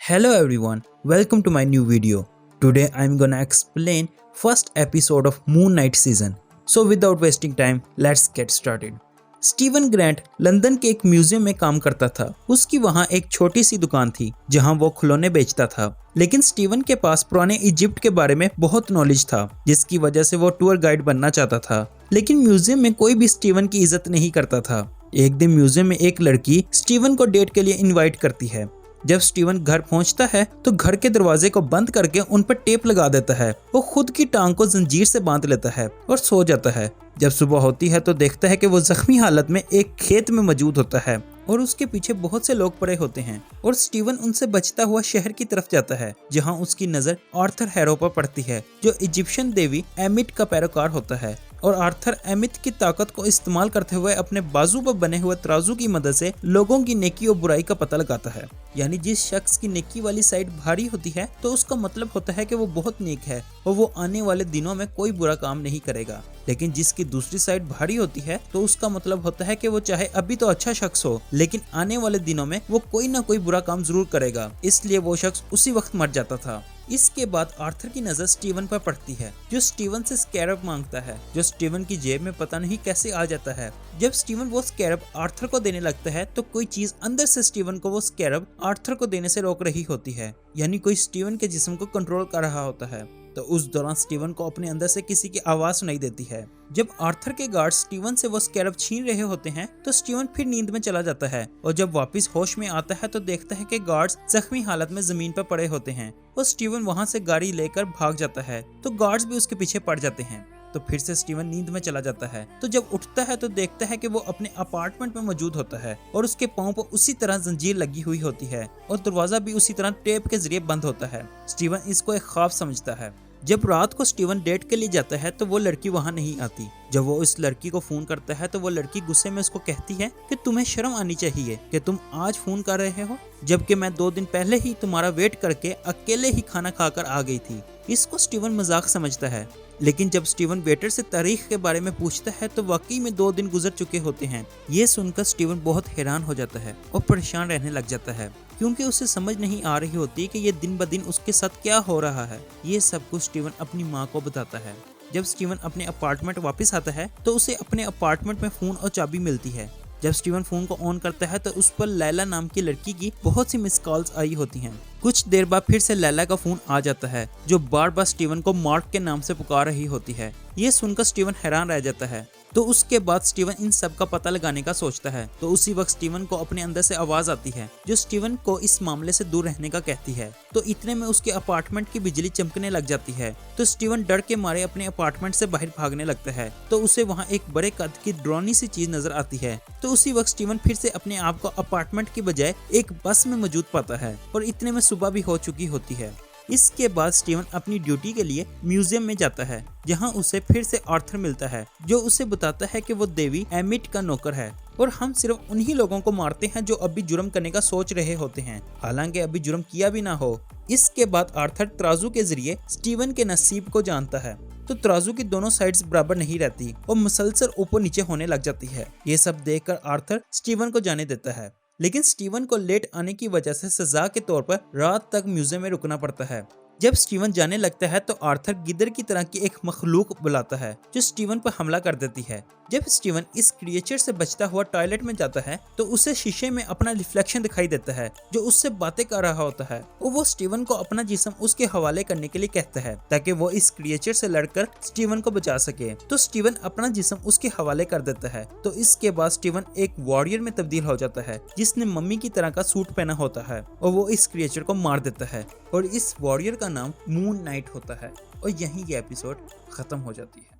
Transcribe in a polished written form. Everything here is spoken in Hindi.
Hello everyone, welcome to my new video. Today I'm gonna explain first episode of Moon Knight season. So without wasting time, let's get started. Steven Grand London के एक म्यूजियम में काम करता था। उसकी वहाँ एक छोटी सी दुकान थी जहाँ वो खिलौने बेचता था। लेकिन स्टीवन के पास पुराने इजिप्ट के बारे में बहुत नॉलेज था, जिसकी वजह से वो टूर गाइड बनना चाहता था। लेकिन म्यूजियम में कोई भी स्टीवन की इज्जत नहीं करता था। एक दिन म्यूजियम में एक लड़की स्टीवन को डेट के लिए इनवाइट करती है। जब स्टीवन घर पहुंचता है तो घर के दरवाजे को बंद करके उन पर टेप लगा देता है। वो खुद की टांग को जंजीर से बांध लेता है और सो जाता है। जब सुबह होती है तो देखता है कि वो जख्मी हालत में एक खेत में मौजूद होता है और उसके पीछे बहुत से लोग पड़े होते हैं। और स्टीवन उनसे बचता हुआ शहर की तरफ जाता है, जहां उसकी नजर आर्थर हैरो पर पड़ती है, जो इजिप्शियन देवी एमिट का पैरोकार होता है। और आर्थर एमिट की ताकत को इस्तेमाल करते हुए अपने बाजू पर बने हुए तराजू की मदद से लोगों की नेकी और बुराई का पता लगाता है। यानी जिस शख्स की नेकी वाली साइड भारी होती है तो उसका मतलब होता है कि वो बहुत नेक है और वो आने वाले दिनों में कोई बुरा काम नहीं करेगा। लेकिन जिसकी दूसरी साइड भारी होती है तो उसका मतलब होता है कि वो चाहे अभी तो अच्छा शख्स हो, लेकिन आने वाले दिनों में वो कोई ना कोई बुरा काम जरूर करेगा। इसलिए वो शख्स उसी वक्त मर जाता था। इसके बाद आर्थर की नजर स्टीवन पर पड़ती है, जो स्टीवन से स्कैरब मांगता है, जो स्टीवन की जेब में पता नहीं कैसे आ जाता है। जब स्टीवन वो स्कैरब आर्थर को देने लगता है तो कोई चीज अंदर से स्टीवन को वो स्कैरब आर्थर को देने से रोक रही होती है। यानी कोई स्टीवन के जिस्म को कंट्रोल कर रहा होता है। तो उस दौरान स्टीवन को अपने अंदर से किसी की आवाज सुनाई देती है। जब आर्थर के गार्ड स्टीवन से वो स्कैरब छीन रहे होते हैं तो स्टीवन फिर नींद में चला जाता है और जब वापस होश में आता है तो देखता है कि गार्ड्स जख्मी हालत में जमीन पर पड़े होते हैं और स्टीवन वहां से गाड़ी लेकर भाग जाता है तो गार्ड्स भी उसके पीछे पड़ जाते हैं। तो फिर से स्टीवन नींद में चला जाता है। तो जब उठता है तो देखता है कि वो अपने अपार्टमेंट में मौजूद होता है और उसके पांव पर उसी तरह जंजीर लगी हुई होती है और दरवाजा भी उसी तरह टेप के जरिए बंद होता है। स्टीवन इसको एक ख्वाब समझता है। जब रात को स्टीवन डेट के लिए जाता है तो वो लड़की वहां नहीं आती। जब वो इस लड़की को फोन करता है तो वो लड़की गुस्से में उसको कहती है कि तुम्हें शर्म आनी चाहिए कि तुम आज फोन कर रहे हो, जबकि मैं 2 दिन पहले ही तुम्हारा वेट करके अकेले ही खाना खाकर आ गई थी। इसको स्टीवन मजाक समझता है। लेकिन जब स्टीवन वेटर से तारीख के बारे में पूछता है तो वाकई में 2 दिन गुजर चुके होते हैं। ये सुनकर स्टीवन बहुत हैरान हो जाता है और परेशान रहने लग जाता है, क्योंकि उसे समझ नहीं आ रही होती कि ये दिन ब दिन उसके साथ क्या हो रहा है। ये सब कुछ स्टीवन अपनी माँ को बताता है। जब स्टीवन अपने अपार्टमेंट वापस आता है तो उसे अपने अपार्टमेंट में फोन और चाबी मिलती है। जब स्टीवन फोन को ऑन करता है तो उस पर लैला नाम की लड़की की बहुत सी मिस कॉल्स आई होती हैं। कुछ देर बाद फिर से लैला का फोन आ जाता है, जो बार बार स्टीवन को मार्क के नाम से पुकार रही होती है। ये सुनकर स्टीवन हैरान रह जाता है। तो उसके बाद स्टीवन इन सब का पता लगाने का सोचता है। तो उसी वक्त स्टीवन को अपने अंदर से आवाज आती है, जो स्टीवन को इस मामले से दूर रहने का कहती है। तो इतने में उसके अपार्टमेंट की बिजली चमकने लग जाती है। तो स्टीवन डर के मारे अपने अपार्टमेंट से बाहर भागने लगता है। तो उसे वहाँ एक बड़े कद की डरावनी सी चीज नजर आती है। तो उसी वक्त स्टीवन फिर से अपने आप को अपार्टमेंट की बजाय एक बस में मौजूद पाता है और इतने में सुबह भी हो चुकी होती है। इसके बाद स्टीवन अपनी ड्यूटी के लिए म्यूजियम में जाता है, जहां उसे फिर से आर्थर मिलता है, जो उसे बताता है कि वो देवी एमिट का नौकर है और हम सिर्फ उन्हीं लोगों को मारते हैं जो अभी जुर्म करने का सोच रहे होते हैं, हालांकि अभी जुर्म किया भी ना हो। इसके बाद आर्थर तराजू के जरिए स्टीवन के नसीब को जानता है। तो तराजू की दोनों साइड्स बराबर नहीं रहती और मुसलसल ऊपर नीचे होने लग जाती है। ये सब देखकर आर्थर स्टीवन को जाने देता है, लेकिन स्टीवन को लेट आने की वजह से सजा के तौर पर रात तक म्यूजियम में रुकना पड़ता है। जब स्टीवन जाने लगता है तो आर्थर गिद्दर की तरह की एक मखलूक बुलाता है, जो स्टीवन पर हमला कर देती है। जब स्टीवन इस क्रिएचर से बचता हुआ टॉयलेट में जाता है तो उसे शीशे में अपना रिफ्लेक्शन दिखाई देता है, जो उससे बातें कर रहा होता है और वो स्टीवन को अपना जिस्म उसके हवाले करने के लिए कहता है, ताकि वो इस क्रिएचर से लड़कर स्टीवन को बचा सके। तो स्टीवन अपना जिस्म उसके हवाले कर देता है। तो इसके बाद स्टीवन एक वॉरियर में तब्दील हो जाता है, जिसने मम्मी की तरह का सूट पहना होता है और वो इस क्रिएचर को मार देता है और इस वॉरियर का नाम मून नाइट होता है। और यहीं ये एपिसोड खत्म हो जाती है।